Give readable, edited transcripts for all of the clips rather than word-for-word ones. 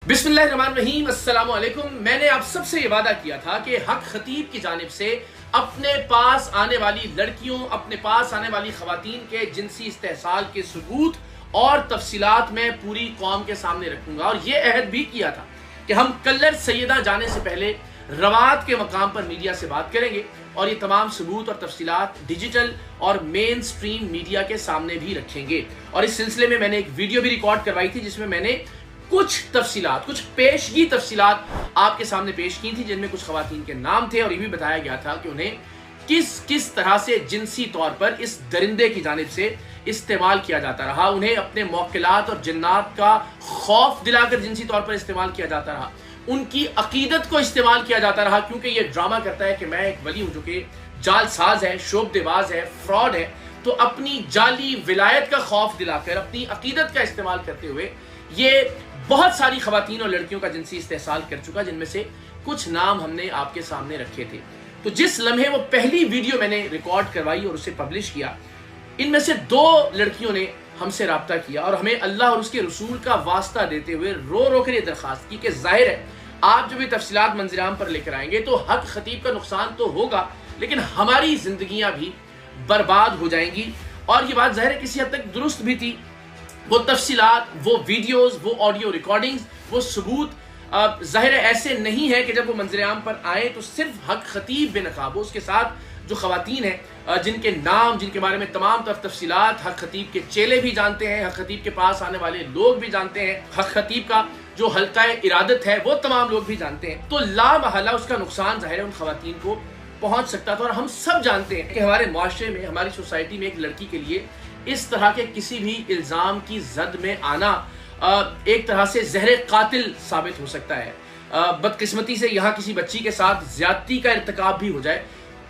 बिस्मिल्लाहिर्रहमानिर्रहीम, अस्सलाम वालेकुम। मैंने आप सबसे ये वादा किया था कि हक खतीब की जानिब से अपने पास आने वाली लड़कियों, अपने पास आने वाली खवातीन के जिनसी इस्तेहसाल के सबूत और तफसीलात मैं पूरी कौम के सामने रखूंगा। और ये अहद भी किया था कि हम कलर सैयदा जाने से पहले रवात के मकाम पर मीडिया से बात करेंगे और ये तमाम सबूत और तफसीलात डिजिटल और मेन स्ट्रीम मीडिया के सामने भी रखेंगे। और इस सिलसिले में मैंने एक वीडियो भी रिकॉर्ड करवाई थी जिसमें मैंने कुछ तफसीलात, कुछ पेशगी तफसीलात आपके सामने पेश की थी, जिनमें कुछ खवातीन के नाम थे और ये भी बताया गया था कि उन्हें किस किस तरह से जिनसी तौर पर इस दरिंदे की जानिब से इस्तेमाल किया जाता रहा। उन्हें अपने मौकिलात और जिन्नात का खौफ दिलाकर जिनसी तौर पर इस्तेमाल किया जाता रहा। उनकी अकीदत को इस्तेमाल किया जाता रहा, क्योंकि ये ड्रामा करता है कि मैं एक वली हूं जो कि जालसाज है, शोबदेबाज है, फ्रॉड है। तो अपनी जाली विलायत का खौफ दिलाकर अपनी अकीदत का इस्तेमाल करते हुए ये बहुत सारी खवातीन और लड़कियों का जिनसी इस्तेहसाल कर चुका, जिनमें से कुछ नाम हमने आपके सामने रखे थे। तो जिस लम्हे वो पहली वीडियो मैंने रिकॉर्ड करवाई और उसे पब्लिश किया, इनमें से 2 लड़कियों ने हमसे राब्ता किया और हमें अल्लाह और उसके रसूल का वास्ता देते हुए रो रो कर ये दरख्वास्त की कि जाहिर है आप जो भी तफसीलात मंजराम पर लेकर आएंगे तो हक खतीब का नुकसान तो होगा, लेकिन हमारी जिंदगियां भी बर्बाद हो जाएंगी। और ये बात जाहिर है किसी हद तक दुरुस्त भी थी। वो तफसीलात, वो वीडियोस, वो ऑडियो रिकॉर्डिंग्स, वो सबूत ज़ाहिर है ऐसे नहीं है कि जब वो मंजर-ए-आम पर आए तो सिर्फ हक खतीब बेनकाब हो, उसके साथ जो खवातीन हैं जिनके नाम, जिनके बारे में तमाम तफसीलात हक खतीब के चेले भी जानते हैं, हक खतीब के पास आने वाले लोग भी जानते हैं, हक खतीब का जो हल्का इरादत है वो तमाम लोग भी जानते हैं। तो ला महला उसका नुकसान ज़ाहिर है उन खवातीन को पहुँच सकता था। और हम सब जानते हैं कि हमारे माशरे में, हमारी सोसाइटी में एक लड़की के लिए इस तरह के किसी भी इल्ज़ाम की जद में आना एक तरह से ज़हर कातिल साबित हो सकता है। बदकिस्मती से यहाँ किसी बच्ची के साथ ज्यादती का इर्तिकाब भी हो जाए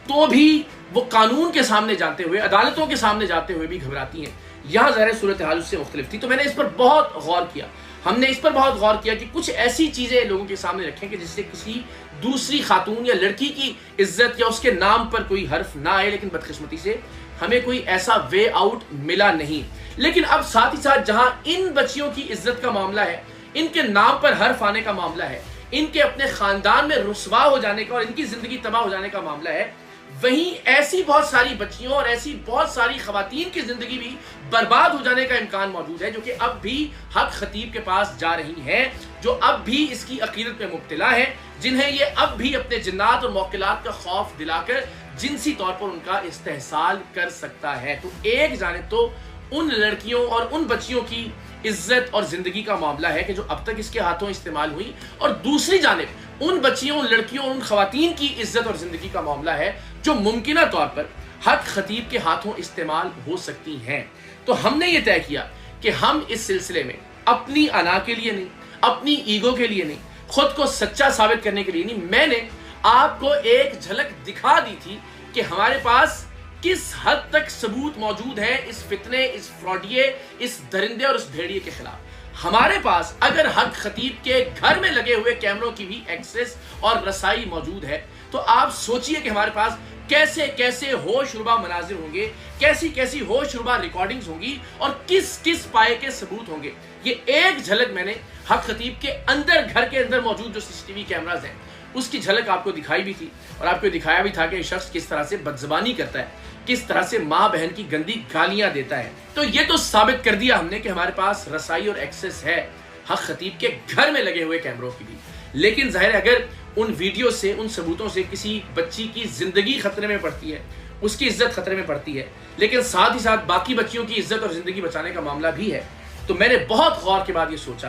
तो भी वो कानून के सामने जाते हुए, अदालतों के सामने जाते हुए भी घबराती हैं। यहाँ ज़ाहिर सूरत हाल उससे मुख्तलिफ थी। तो मैंने इस पर बहुत गौर किया, हमने इस पर बहुत गौर किया कि कुछ ऐसी चीज़ें लोगों के सामने रखें कि जिससे किसी दूसरी खातून या लड़की की इज्जत या उसके नाम पर कोई हर्फ ना आए, लेकिन बदकिस्मती से हमें कोई ऐसा वे आउट मिला नहीं। लेकिन अब साथ ही साथ जहां इन बच्चियों की इज्जत का मामला है, इनके नाम पर हर्फ आने का मामला है, इनके अपने खानदान में रुसवा हो जाने का और इनकी जिंदगी तबाह हो जाने का मामला है, वहीं ऐसी बहुत सारी बच्चियों और ऐसी बहुत सारी खवातीन की जिंदगी भी बर्बाद हो जाने का इम्कान मौजूद है, जो कि अब भी हक खतीब के पास जा रही हैं, जो अब भी इसकी अकीदत में मुब्तला है, जिन्हें ये अब भी अपने जिन्नात और मौकिलात का खौफ दिलाकर जिनसी तौर पर उनका इस्तेहसाल कर सकता है। तो एक जानिब तो उन लड़कियों और उन बच्चियों की इज्जत और जिंदगी का मामला है कि जो अब तक इसके हाथों इस्तेमाल हुई, और दूसरी जानिब उन बच्चियों, उन लड़कियों और उन खवातीन की इज्जत और जिंदगी का मामला है जो मुमकिना तौर पर हक खतीब के हाथों इस्तेमाल हो सकती हैं। तो हमने ये तय किया कि हम इस सिलसिले में अपनी अना के लिए नहीं, अपनी ईगो के लिए नहीं, खुद को सच्चा साबित करने के लिए नहीं, मैंने आपको एक झलक दिखा दी थी कि हमारे पास किस हद तक सबूत मौजूद है इस फितने, इस फ्रॉडिये, इस दरिंदे और इस भेड़िए के खिलाफ। हमारे पास अगर हक खतीब के घर में लगे हुए कैमरों की भी एक्सेस और रसाई मौजूद है, तो आप सोचिए कि हमारे पास कैसे कैसे होशरुबा मनाजिर होंगे, कैसी कैसी होशरुबा रिकॉर्डिंग्स होंगी और किस किस पाए के सबूत होंगे। ये एक झलक मैंने हक खतीब के अंदर, घर के अंदर मौजूद जो सीसीटीवी कैमराज हैं, उसकी झलक आपको दिखाई भी थी और आपको दिखाया भी था कि शख्स किस तरह से बदज़बानी करता है, किस तरह से माँ बहन की गंदी गालियां देता है। तो ये तो साबित कर दिया हमने कि हमारे पास रसाई और एक्सेस है हक खतीब के घर में लगे हुए कैमरों की भी। लेकिन जाहिर है अगर उन वीडियो से, उन सबूतों से किसी बच्ची की जिंदगी खतरे में पड़ती है, उसकी इज्जत खतरे में पड़ती है, लेकिन साथ ही साथ बाकी बच्चियों की इज्जत और जिंदगी बचाने का मामला भी है, तो मैंने बहुत गौर के बाद ये सोचा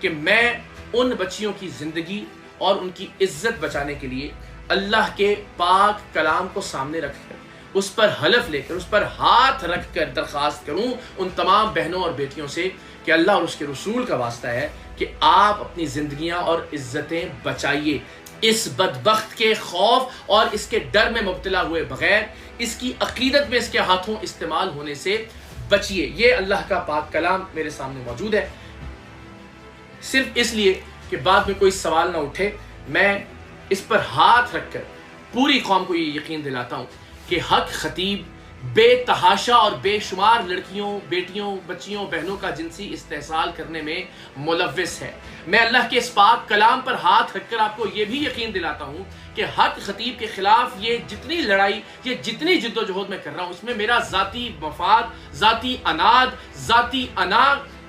कि मैं उन बच्चियों की जिंदगी और उनकी इज्जत बचाने के लिए अल्लाह के पाक कलाम को सामने रखकर, उस पर हलफ लेकर, उस पर हाथ रखकर दरख्वास्त करूं उन तमाम बहनों और बेटियों से कि अल्लाह और उसके रसूल का वास्ता है कि आप अपनी जिंदगियां और इज्जतें बचाइए। इस बदबख्त के खौफ और इसके डर में मुब्तला हुए बगैर इसकी अकीदत में इसके हाथों इस्तेमाल होने से बचिए। ये अल्लाह का पाक कलाम मेरे सामने मौजूद है। सिर्फ इसलिए कि बाद में कोई सवाल ना उठे, मैं इस पर हाथ रखकर पूरी कौम को ये यकीन दिलाता हूँ कि हक खतीब بے تحاشا اور بے شمار لڑکیوں، بیٹیوں، بچیوں، بہنوں کا جنسی استحصال کرنے میں ملوث ہے۔ میں اللہ کے اس پاک کلام پر ہاتھ رکھ کر آپ کو یہ بھی یقین دلاتا ہوں کہ حق خطیب کے خلاف یہ جتنی لڑائی، یہ جتنی جد و جہد میں کر رہا ہوں، اس میں میرا ذاتی مفاد، ذاتی اناد، ذاتی انا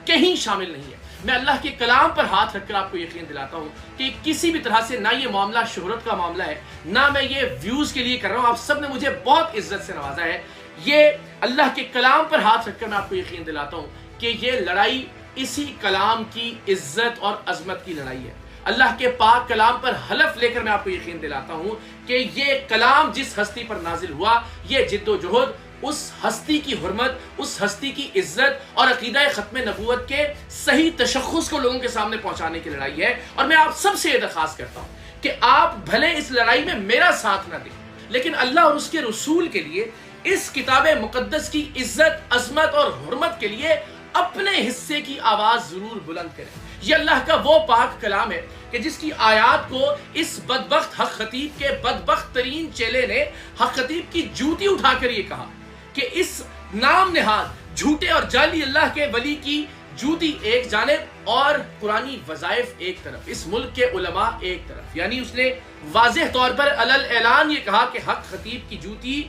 کہیں شامل نہیں ہے۔ میں اللہ کے کلام پر ہاتھ رکھ کر آپ کو یقین دلاتا ہوں کہ کسی بھی طرح سے نہ یہ معاملہ شہرت کا معاملہ ہے، نہ میں یہ ویوز کے لیے کر رہا ہوں۔ آپ سب نے مجھے بہت عزت سے نوازا ہے۔ یہ اللہ کے کلام پر ہاتھ رکھ کر میں آپ کو یقین دلاتا ہوں کہ یہ لڑائی اسی کلام کی عزت اور عظمت کی لڑائی ہے۔ اللہ کے پاک کلام پر حلف لے کر میں آپ کو یقین دلاتا ہوں کہ یہ کلام جس ہستی پر نازل ہوا، یہ جد و جہد اس ہستی کی حرمت، اس ہستی کی عزت اور عقیدہ ختم نبوت کے صحیح تشخص کو لوگوں کے سامنے پہنچانے کی لڑائی ہے۔ اور میں آپ سب سے یہ درخواست کرتا ہوں کہ آپ بھلے اس لڑائی میں میرا ساتھ نہ دیں، لیکن اللہ اور اس کے رسول کے لیے، اس کتاب مقدس کی عزت، عظمت اور حرمت کے لیے اپنے حصے کی آواز ضرور بلند کریں۔ یہ اللہ کا وہ پاک کلام ہے کہ جس کی آیات کو اس بدبخت حق خطیب کے بدبخت ترین چیلے نے حق خطیب کی جوتی اٹھا کر یہ کہا کہ اس نام نہاد جھوٹے اور جعلی اللہ کے ولی کی جوتی ایک جانب اور قرآنی وظائف ایک طرف، اس ملک کے علماء ایک طرف۔ یعنی اس نے واضح طور پر علل اعلان یہ کہا کہ حق خطیب کی جوتی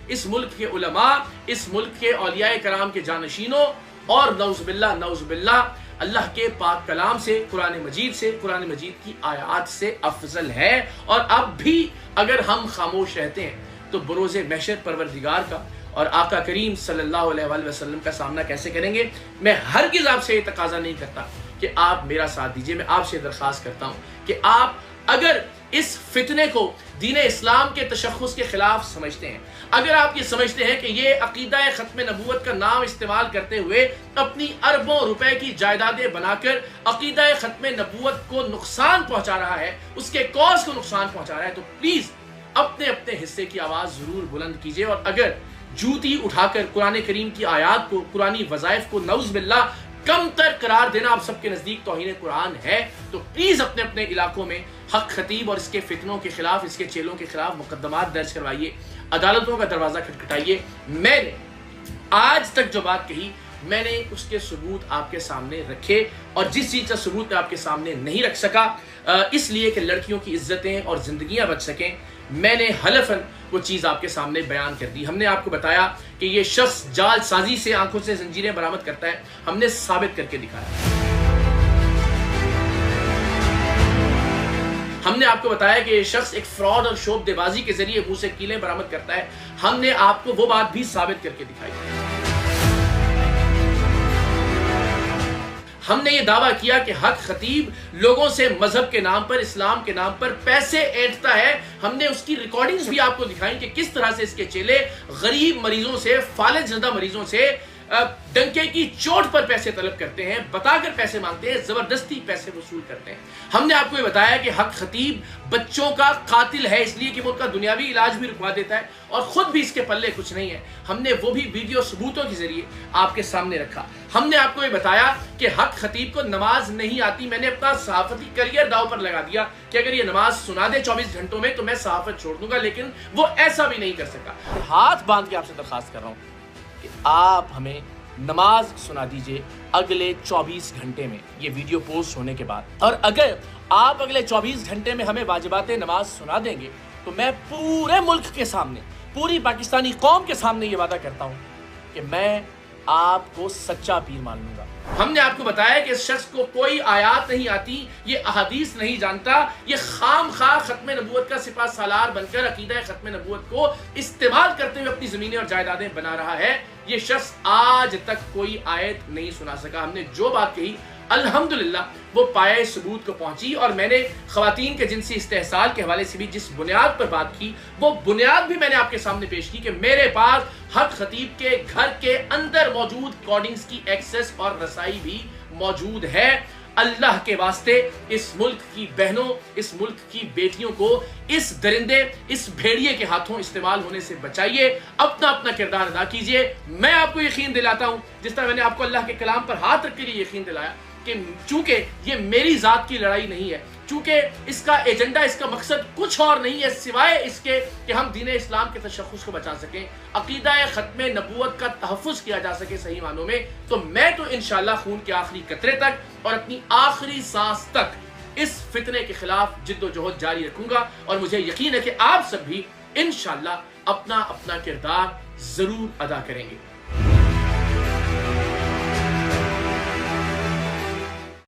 اس ملک کے علماء، اس ملک کے اولیاء کرام کے جانشینوں اور نعوذ باللہ اللہ کے پاک کلام سے، قرآن مجید سے، قرآن مجید کی آیات سے افضل ہے۔ اور اب بھی اگر ہم خاموش رہتے ہیں تو بروز محشر پروردگار کا اور آقا کریم صلی اللہ علیہ وآلہ وسلم کا سامنا کیسے کریں گے؟ میں ہرگز آپ سے یہ تقاضا نہیں کرتا کہ آپ میرا ساتھ دیجئے، میں آپ سے درخواست کرتا ہوں کہ آپ اگر اس فتنے کو دین اسلام کے تشخص کے خلاف سمجھتے ہیں، اگر آپ یہ سمجھتے ہیں کہ یہ عقیدہ ختم نبوت کا نام استعمال کرتے ہوئے اپنی اربوں روپے کی جائیدادیں بنا کر عقیدہ ختم نبوت کو نقصان پہنچا رہا ہے، اس کے کاز کو نقصان پہنچا رہا ہے، تو پلیز اپنے اپنے حصے کی آواز ضرور بلند کیجئے۔ اور اگر جوتی اٹھا کر قرآن کریم کی آیات کو، قرآنی وظائف کو نعوذ باللہ کم تر قرار دینا آپ سب کے نزدیک توہین قرآن ہے، تو پلیز اپنے اپنے علاقوں میں حق خطیب اور اس کے فتنوں کے خلاف، اس کے چیلوں کے خلاف مقدمات درج کروائیے، عدالتوں کا دروازہ کھٹکھٹائیے۔ میں نے آج تک جو بات کہی، میں نے اس کے ثبوت آپ کے سامنے رکھے، اور جس چیز کا ثبوت میں آپ کے سامنے نہیں رکھ سکا اس لیے کہ لڑکیوں کی عزتیں اور زندگیاں بچ سکیں، میں نے حلفاً وہ چیز آپ کے سامنے بیان کر دی۔ ہم نے آپ کو بتایا کہ یہ شخص جال سازی سے آنکھوں سے زنجیریں برآمد کرتا ہے، ہم نے ثابت کر کے دکھایا۔ ہم نے آپ کو بتایا کہ یہ شخص ایک فراڈ اور شعبدے بازی کے ذریعے منہ سے کیلیں برآمد کرتا ہے، ہم نے آپ کو وہ بات بھی ثابت کر کے دکھائی۔ ہم نے یہ دعویٰ کیا کہ حق خطیب لوگوں سے مذہب کے نام پر، اسلام کے نام پر پیسے اینٹتا ہے۔ ہم نے اس کی ریکارڈنگز بھی آپ کو دکھائیں کہ کس طرح سے اس کے چیلے غریب مریضوں سے، فالج زدہ مریضوں سے ڈنکے کی چوٹ پر پیسے طلب کرتے ہیں، بتا کر پیسے مانگتے ہیں، زبردستی پیسے وصول کرتے ہیں۔ ہم نے آپ کو یہ بتایا کہ حق خطیب بچوں کا قاتل ہے، اس لیے کہ وہ ان کا دنیاوی علاج بھی رکوا دیتا ہے اور خود بھی اس کے پلے کچھ نہیں ہے۔ ہم نے وہ بھی ویڈیو ثبوتوں کے ذریعے آپ کے سامنے رکھا۔ ہم نے آپ کو یہ بتایا کہ حق خطیب کو نماز نہیں آتی، میں نے اپنا صحافتی کریئر داؤ پر لگا دیا کہ اگر یہ نماز سنا دے 24 گھنٹوں میں تو میں صحافت چھوڑ دوں گا، لیکن وہ ایسا بھی نہیں کر سکا۔ ہاتھ باندھ کے آپ سے درخواست کر رہا ہوں کہ آپ ہمیں نماز سنا دیجئے اگلے 24 گھنٹے میں، یہ ویڈیو پوسٹ ہونے کے بعد۔ اور اگر آپ اگلے 24 گھنٹے میں ہمیں واجبات نماز سنا دیں گے تو میں پورے ملک کے سامنے، پوری پاکستانی قوم کے سامنے یہ وعدہ کرتا ہوں کہ میں آپ کو سچا پیر مان لوں گا۔ ہم نے آپ کو بتایا کہ اس شخص کو کوئی آیات نہیں آتی، یہ احادیث نہیں جانتا، یہ خام خواہ ختم نبوت کا سپاہ سالار بن کر عقیدہ ختم نبوت کو استعمال کرتے ہوئے اپنی زمینیں اور جائیدادیں بنا رہا ہے۔ یہ شخص آج تک کوئی آیت نہیں سنا سکا۔ ہم نے جو بات کہی الحمدللہ وہ پائے ثبوت کو پہنچی، اور میں نے خواتین کے جنسی استحصال کے حوالے سے بھی جس بنیاد پر بات کی، وہ بنیاد بھی میں نے آپ کے سامنے پیش کی کہ میرے پاس حق خطیب کے گھر کے اندر موجود ریکارڈنگز کی ایکسس اور رسائی بھی موجود ہے۔ اللہ کے واسطے اس ملک کی بہنوں، اس ملک کی بیٹیوں کو اس درندے، اس بھیڑیے کے ہاتھوں استعمال ہونے سے بچائیے، اپنا اپنا کردار ادا کیجئے۔ میں آپ کو یقین دلاتا ہوں، جس طرح میں نے آپ کو اللہ کے کلام پر ہاتھ رکھ کے یقین دلایا کہ چونکہ یہ میری ذات کی لڑائی نہیں ہے، چونکہ اس کا ایجنڈا، اس کا مقصد کچھ اور نہیں ہے سوائے اس کے کہ ہم دین اسلام کے تشخص کو بچا سکیں، عقیدہ ختم نبوت کا تحفظ کیا جا سکے صحیح معنوں میں. تو میں تو انشاءاللہ خون کے آخری قطرے تک اور اپنی آخری سانس تک اس فتنے کے خلاف جد و جہد جاری رکھوں گا، اور مجھے یقین ہے کہ آپ سب بھی انشاءاللہ اپنا اپنا کردار ضرور ادا کریں گے.